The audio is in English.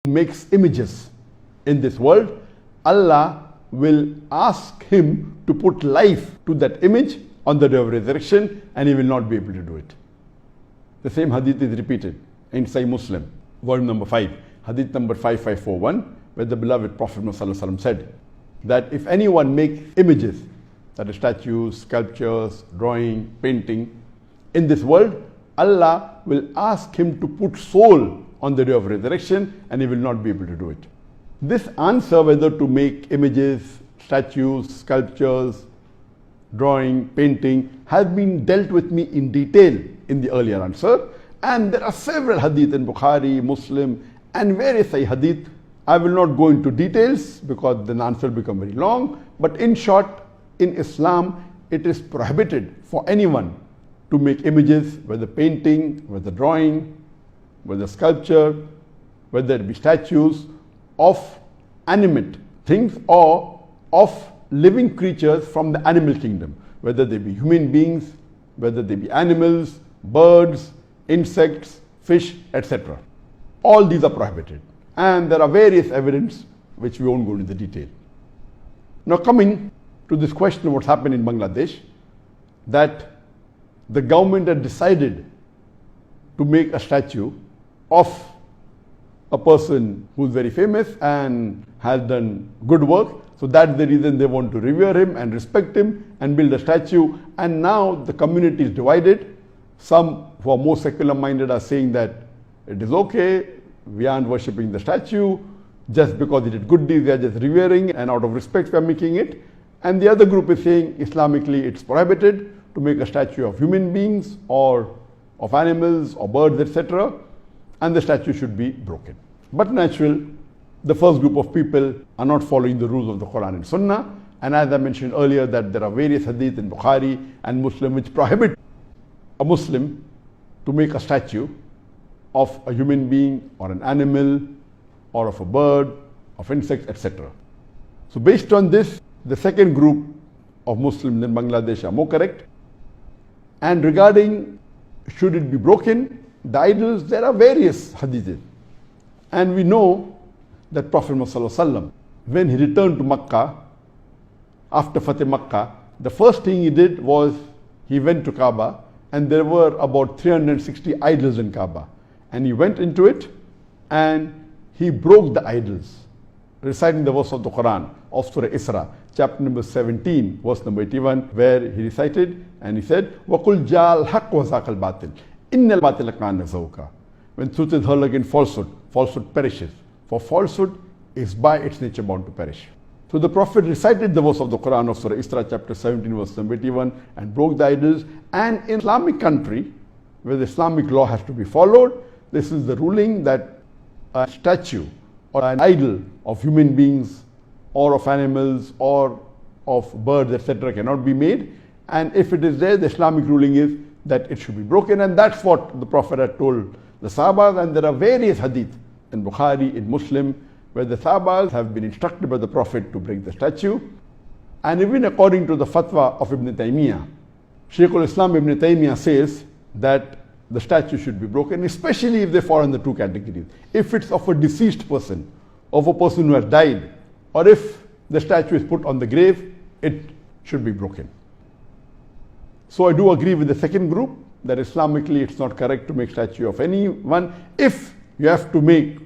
makes images in this world, Allah will ask him to put life to that image on the day of resurrection, and he will not be able to do it. The same hadith is repeated in Sahih Muslim, volume number 5, hadith number 5541, where the beloved Prophet ﷺ said that if anyone makes images, that is statues, sculptures, drawing, painting, in this world, Allah will ask him to put soul on the day of resurrection, and he will not be able to do it. This answer, whether to make images, statues, sculptures, drawing, painting, has been dealt with me in detail in the earlier answer, and there are several hadith in Bukhari, Muslim, and various hadith. I will not go into details because the answer will become very long, but in short, in Islam, it is prohibited for anyone to make images, whether painting, whether drawing, whether sculpture, whether it be statues, of animate things or of living creatures from the animal kingdom, whether they be human beings, whether they be animals, birds, insects, fish, etc. All these are prohibited, and there are various evidence which we won't go into the detail. Now, coming to this question of what's happened in Bangladesh, that the government had decided to make a statue of a person who's very famous and has done good work. So that's the reason they want to revere him and respect him and build a statue. And now the community is divided. Some who are more secular minded are saying that it is okay, we aren't worshipping the statue, just because he did good deeds, we are just revering, and out of respect we are making it. And the other group is saying Islamically it's prohibited to make a statue of human beings or of animals or birds, etc. and the statue should be broken. But natural, the first group of people are not following the rules of the Quran and Sunnah, and as I mentioned earlier that there are various hadith in Bukhari and Muslim which prohibit a Muslim to make a statue of a human being or an animal or of a bird, of insects, etc. So based on this, the second group of Muslims in Bangladesh are more correct. And regarding should it be broken, the idols, there are various hadiths. And we know that Prophet ﷺ, when he returned to Makkah, after Fateh Makkah, the first thing he did was he went to Kaaba, and there were about 360 idols in Kaaba. And he went into it and he broke the idols, reciting the verse of the Quran of Surah Isra, chapter number 17, verse number 81, where he recited and he said, وَقُلْ جَاءَ الْحَقُّ وَزَاقَ الْبَاطِلِ إِنَّ الْبَاطِلَ كَانَ زَهُوقًا. When truth is heard against falsehood, falsehood perishes. For falsehood is by its nature bound to perish. So the Prophet recited the verse of the Quran of Surah Isra, chapter 17, verse number 81, and broke the idols. And in Islamic country, where the Islamic law has to be followed, this is the ruling that a statue or an idol of human beings or of animals or of birds, etc. cannot be made. And if it is there, the Islamic ruling is that it should be broken. And that's what the Prophet had told the Sahabas. And there are various hadith in Bukhari, in Muslim, where the Sahabas have been instructed by the Prophet to break the statue. And even according to the fatwa of Ibn Taymiyyah, Shaykhul Islam Ibn Taymiyyah says that the statue should be broken, especially if they fall in the two categories. If it's of a deceased person, of a person who has died, or if the statue is put on the grave, it should be broken. So I do agree with the second group that Islamically it's not correct to make statue of anyone. If you have to make